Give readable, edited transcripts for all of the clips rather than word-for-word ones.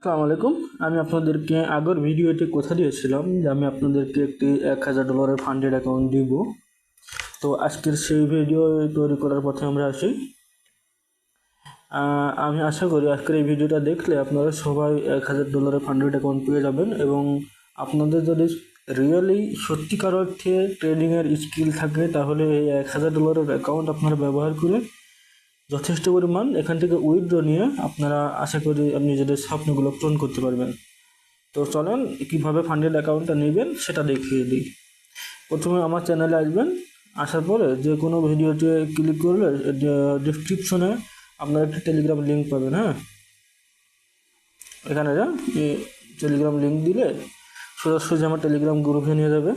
আসসালামু আলাইকুম। আমি আপনাদেরকে আগের ভিডিওতে কথা দিয়েছিলাম যে আমি আপনাদেরকে একটি $1000 ফান্ডেড অ্যাকাউন্ট দিব। তো আজকের সেই ভিডিও তৈরি করার পথে আমরা আসি। আমি আশা করি আজকের এই ভিডিওটা দেখলে আপনারা সবাই $1000 ফান্ডেড অ্যাকাউন্ট পেয়ে যাবেন এবং আপনাদের যদি রিয়েলি সত্যিকার অর্থে ট্রেডিংয়ের স্কিল থাকে তাহলে এই $1000 অ্যাকাউন্ট আপনারা ব্যবহার করে যথেষ্ট পরিমাণ এখান থেকে উইথড্র নিয়ে আপনারা আশা করি আপনি নিজেদের স্বপ্নগুলো পূরণ করতে পারবেন। তো চলেন কীভাবে ফান্ডেড অ্যাকাউন্টটা নেবেন সেটা দেখিয়ে দিই। প্রথমে আমার চ্যানেলে আসবেন, আসার পরে যে কোনো ভিডিওতে ক্লিক করলে ডিসক্রিপশনে আপনারা একটি টেলিগ্রাম লিঙ্ক পাবেন। হ্যাঁ, এখানে যান, টেলিগ্রাম লিঙ্ক দিলে সোজাসুজি আমার টেলিগ্রাম গ্রুপে নিয়ে যাবে।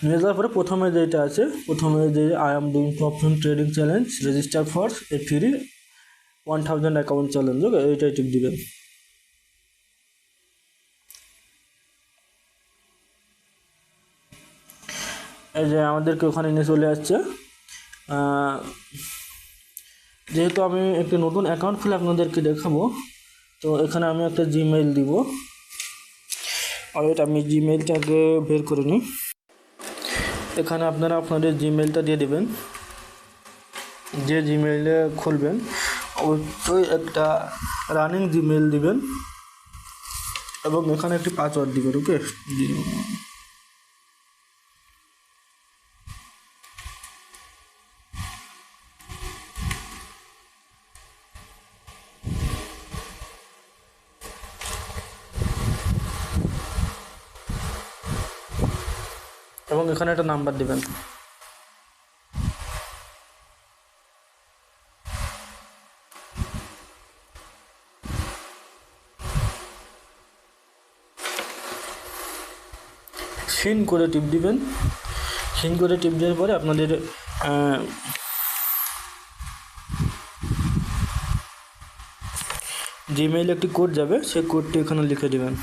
নিয়ে যাওয়ার পরে প্রথমে যেটা আছে, প্রথমে যে I am doing top trading challenge register for a free 1000 account challenge, okay, এইটাই টিপ দিবেন। এই যে আমাদেরকে ওখানে নিয়ে চলে আসছে। যেহেতু আমি একটি নতুন অ্যাকাউন্ট খুলে আপনাদেরকে দেখাবো, তো এখানে আমি একটা জিমেইল দিব। আর এটা আমি জিমেইলটাকে বের করে নিই। এখানে আপনারা আপনাদের জিমেইলটা দিয়ে দেবেন। যে জিমেইলে খুলবেন অবশ্যই একটা রানিং জিমেইল দিবেন এবং এখানে একটি পাসওয়ার্ড দিবেন, ওকে। এবং এখানে একটা নাম্বার দিবেন। সিন করে টিপ দিবেন। সিন করে টিপ দেওয়ার পরে আপনাদের জিমেইলে একটি কোড যাবে, সেই কোডটি এখানে লিখে দেবেন।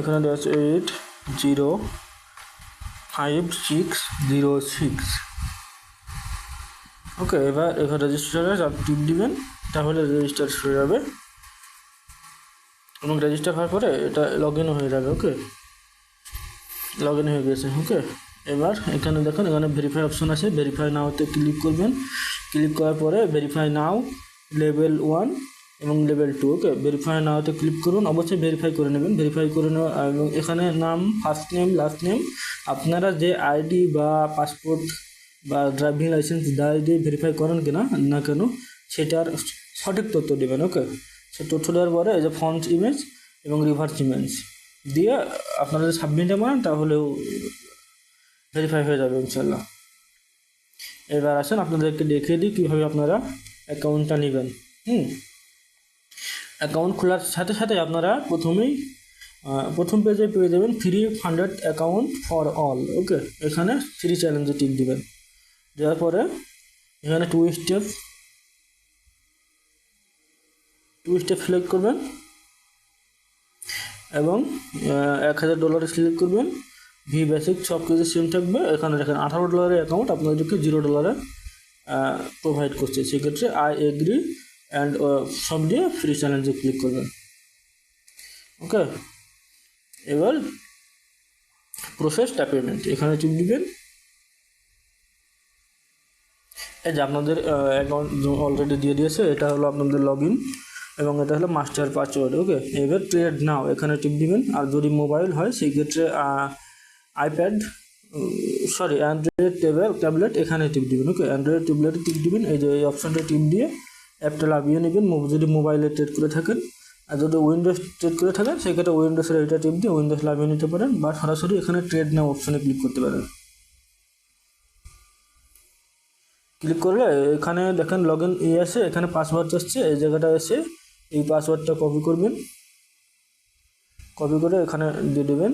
এখানে দেওয়া আছে 805606। ওকে, এবার এখানে রেজিস্টারে টিপ দিবেন, তাহলে রেজিস্টার হয়ে যাবে এবং রেজিস্টার হওয়ার পরে এটা লগ ইন হয়ে যাবে। ওকে, লগ ইন হয়ে গেছে। ওকে, এবার এখানে দেখুন, এখানে ভেরিফাই অপশন আছে, ভেরিফাই নাওতে ক্লিক করবেন। ক্লিক করার পরে ভেরিফাই নাও লেভেল 1 এবং লেভেল 2। ওকে, ভেরিফাই নাওতে ক্লিক করুন, অবশ্যই ভেরিফাই করে নেবেন। ভেরিফাই করে নেওয়া এবং এখানে নাম, ফার্স্ট নেম, লাস্ট নেম, আপনারা যে আইডি বা পাসপোর্ট বা ড্রাইভিং লাইসেন্স দিয়ে ভেরিফাই করেন কিনা না কেন সেটার সঠিক তথ্য দেবেন। ওকে, সে তথ্য দেওয়ার পরে এই যে ফন্ট ইমেজ এবং রিভার্স ইমেজ দিয়ে আপনারা যদি সাবমিটে মারেন তাহলেও ভেরিফাই হয়ে যাবে ইনশাল্লাহ। এবার আসেন আপনাদেরকে দেখিয়ে দিই কীভাবে আপনারা অ্যাকাউন্টটা নেবেন। অ্যাকাউন্ট খোলার সাথে সাথে আপনারা প্রথম পেজে পেয়ে যাবেন free funded account for all. Okay, এখানে ফ্রি চ্যালেঞ্জে টিক দিবেন। দেওয়ার পরে এখানে টু স্টেপ সিলেক্ট করবেন এবং $1000 সিলেক্ট করবেন। ভি বেসিক সব কিছু সেম থাকবে। এখানে দেখেন $18 অ্যাকাউন্ট আপনাদেরকে $0 প্রোভাইড করছে, সেক্ষেত্রে আই এগ্রি অ্যান্ড সব দিয়ে ফ্রি চ্যালেঞ্জে ক্লিক করবেন। ওকে, এবার প্রসেস পেমেন্ট এখানে টিপ দিবেন। এই যে আপনাদের অ্যাকাউন্ট অলরেডি দিয়ে দিয়েছে, এটা হলো আপনাদের লগ ইন এবং এটা হলো মাস্টার পাসওয়ার্ড। ওকে, এবার ট্রেড নাও এখানে টিপ দিবেন। আর যদি মোবাইল হয় সেই ক্ষেত্রে অ্যান্ড্রয়েড ট্যাবলেট এখানে টিপ দিবেন। ওকে, অ্যান্ড্রয়েড ট্যাবলেটে টিপ দিবেন। এই যে এই অপশানটা টিপ দিয়ে অ্যাপটা লাভিয়ে নেবেন যদি মোবাইলে ট্রেড করে থাকেন। আর যদি উইন্ডোজ ট্রেড করে থাকেন সেক্ষেত্রে উইন্ডোজের এইটা টিপ দিয়ে উইন্ডোজ লাভিয়ে নিতে পারেন বা সরাসরি এখানে ট্রেড নাও অপশানে ক্লিক করতে পারেন। ক্লিক করলে এখানে দেখেন লগ ইন আছে, এখানে পাসওয়ার্ড আসছে, এই জায়গাটা এসে এই পাসওয়ার্ডটা কপি করবেন। কপি করে এখানে দিয়ে দেবেন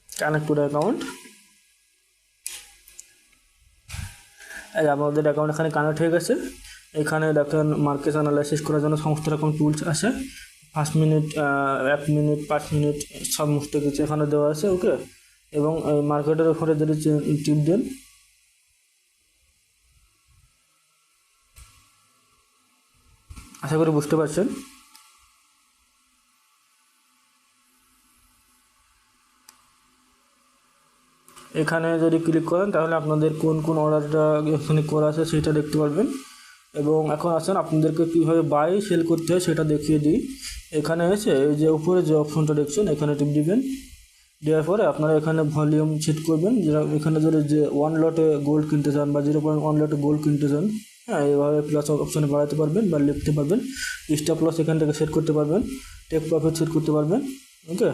কানেক্ট টু দ্য অ্যাকাউন্ট। এই আপনাদের অ্যাকাউন্ট এখানে কানেক্ট হয়ে গেছে। এখানে দেখেন মার্কেট অ্যানালাইসিস করার জন্য সমস্ত রকম টুলস আছে। 5 মিনিট, 1 মিনিট, 5 মিনিট সমস্ত কিছু এখানে দেওয়া আছে। ওকে, এবং মার্কেটের উপরে যদি টিপ দেন, আশা করি বুঝতে পারছেন। এখানে যদি ক্লিক করেন তাহলে আপনাদের কোন কোন অর্ডারটা এখানে করা আছে সেটা দেখতে পারবেন। এবং এখন আসেন আপনাদেরকে কীভাবে বাই সেল করতে হয় সেটা দেখিয়ে দিই। এখানে এসে এই যে উপরে যে অপশনটা দেখছেন এখানে টিপ দিবেন। দেওয়ার পরে আপনারা এখানে ভলিউম সেট করবেন, যেটা এখানে যদি যে 1 লটে গোল্ড কিনতে চান বা 0.1 লটে গোল্ড কিনতে চান, হ্যাঁ এইভাবে প্লাস অপশনে বাড়াতে পারবেন বা লিখতে পারবেন। স্টপ লস এখান থেকে সেট করতে পারবেন, টেক প্রফিট সেট করতে পারবেন। ওকে,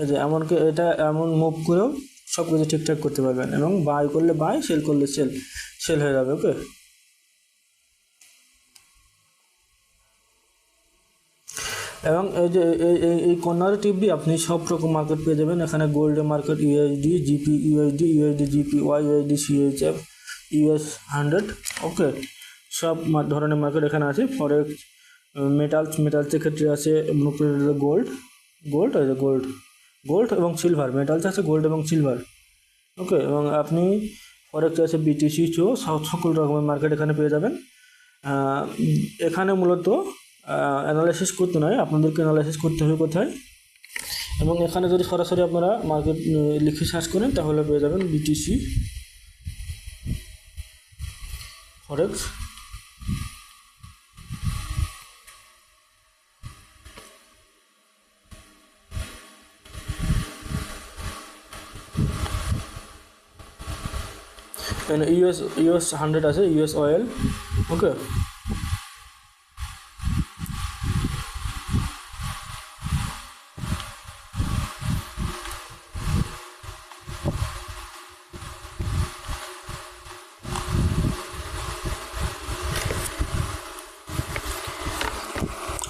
এই যে এমনকি এটা এমন মুভ করেও সব কিছু ঠিকঠাক করতে পারবেন এবং বাই করলে বাই, সেল করলে সেল হয়ে যাবে। ওকে, এবং এই যে এই কর্নারে টিপ দিয়ে আপনি সব রকম মার্কেট পেয়ে যাবেন। এখানে গোল্ডের market, USD, GP, USD, USD, GP, Y, USD, CHF, US 100। Okay, সব ধরনের মার্কেট এখানে আছে। ফরেক্স, মেটালসের ক্ষেত্রে আছে গোল্ড এবং সিলভার। মেটালস আছে গোল্ড এবং সিলভার। ওকে, এবং আপনি ফরেক্স আছে বিটিসি, সকল রকমের মার্কেট এখানে পেয়ে যাবেন। এখানে মূলত অ্যানালাইসিস করতে নয়, আপনাদেরকে অ্যানালাইসিস করতে হবে কোথায়, এবং এখানে যদি সরাসরি আপনারা মার্কেট লিখে সার্চ করেন তাহলে পেয়ে যাবেন বিটিসি ফরেক্স। ইউএস 100 আছে, ইউএস অয়েল। ওকে,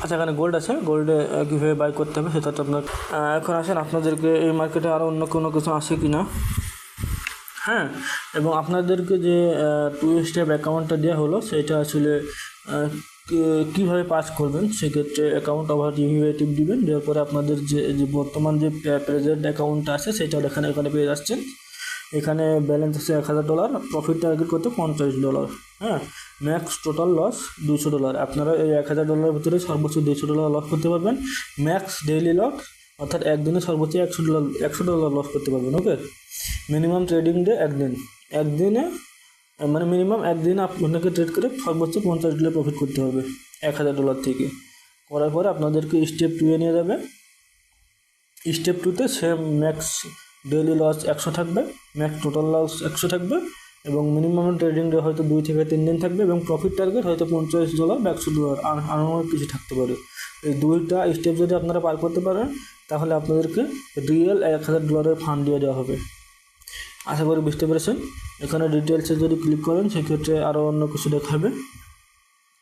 আচ্ছা এখানে গোল্ড আছে, গোল্ডে কীভাবে বাই করতে হবে সেটা তো আপনার। এখন আসেন আপনাদেরকে এই মার্কেটে আরও অন্য কোনো কিছু আসে কি না। হ্যাঁ, এবং আপনাদেরকে যে 2 স্টেপ অ্যাকাউন্টটা দেওয়া হলো সেটা আসলে কীভাবে পাস করবেন, সেক্ষেত্রে অ্যাকাউন্ট ওভারভিউ টিপ দিবেন। দেওয়ার পরে আপনাদের যে বর্তমান যে প্রেজেন্ট অ্যাকাউন্টটা আছে সেটা এখানে পেয়ে যাচ্ছেন। এখানে ব্যালেন্স আছে $1000, প্রফিট টার্গেট করতে $50। হ্যাঁ, ম্যাক্স টোটাল লস $200। আপনারা এই $1000 ভিতরে সর্বোচ্চ $200 লস করতে পারবেন। ম্যাক্স ডেইলি লস, অর্থাৎ একদিনে সর্বোচ্চ $100 লস করতে পারবেন। ওকে, মিনিমাম ট্রেডিং ডে একদিনে মানে মিনিমাম একদিনে আপনাকে ট্রেড করে সর্বোচ্চ $50 প্রফিট করতে হবে $1000 থেকে। করার পরে আপনাদেরকে স্টেপ 2-এ নিয়ে যাবে। স্টেপ 2-তে সেম ম্যাক্স ডেইলি লস 100 থাকবে, ম্যাক্স টোটাল লস 100 থাকবে এবং মিনিমাম ট্রেডিং ডে হয়তো 2 থেকে 3 দিন থাকবে এবং প্রফিট টার্গেট হয়তো $50 বা $100 আনুমানিক কিছু থাকতে পারে। এই 2টা স্টেপ যদি আপনারা পার করতে পারেন তাহলে আপনাদেরকে রিয়েল $1000 ফান্ড দিয়ে দেওয়া হবে। আশা করি বুঝতে পেরেছেন। এখানে ডিটেলসে যদি ক্লিক করেন সেক্ষেত্রে আরও অন্য কিছু দেখাবে।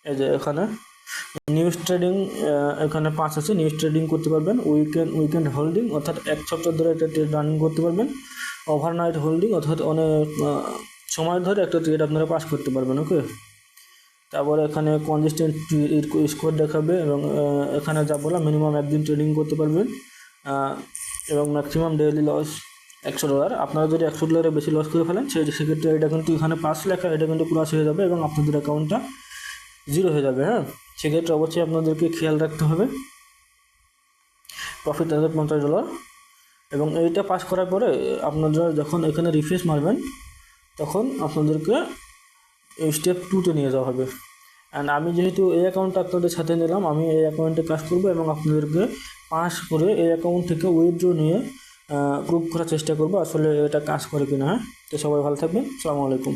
এই যে এখানে নিউজ ট্রেডিং, এখানে 5 আছে। নিউজ ট্রেডিং করতে পারবেন। উইকেন্ড হোল্ডিং, অর্থাৎ 1 সপ্তাহ ধরে একটা ট্রেড রানিং করতে পারবেন। ওভারনাইট হোল্ডিং, অর্থাৎ অনেক সময় ধরে একটা ট্রেড আপনারা পাস করতে পারবেন। ওকে, তারপরে এখানে কনসিস্টেন্ট স্কোর দেখাবে এবং এখানে যা বললাম মিনিমাম একদিন ট্রেডিং করতে পারবেন এবং ম্যাক্সিমাম ডেইলি লস $100। আপনারা যদি $100 বেশি লস করে ফেলেন সেক্ষেত্রে এটা কিন্তু এখানে পাস লেখা, এটা কিন্তু ক্রস হয়ে যাবে এবং আপনাদের অ্যাকাউন্টটা 0 হয়ে যাবে। হ্যাঁ, সেক্ষেত্রে অবশ্যই আপনাদেরকে খেয়াল রাখতে হবে। প্রফিট টার্গেট $50 এবং এইটা পাস করার পরে আপনারা যখন এখানে রিফ্রেশ মারবেন তখন আপনাদেরকে স্টেপ 2-তে নিয়ে যাওয়া হবে। অ্যান্ড আমি যেহেতু এই অ্যাকাউন্টটা আপনাদের সাথে নিলাম, আমি এই অ্যাকাউন্টে কাজ করব এবং আপনাদেরকে পাস করে এই অ্যাকাউন্ট থেকে উইথড্র নিয়ে প্রুভ করার চেষ্টা করব আসলে এটা কাজ করে কিনা। হ্যাঁ, তো সবাই ভালো থাকবেন। আসসালামু আলাইকুম।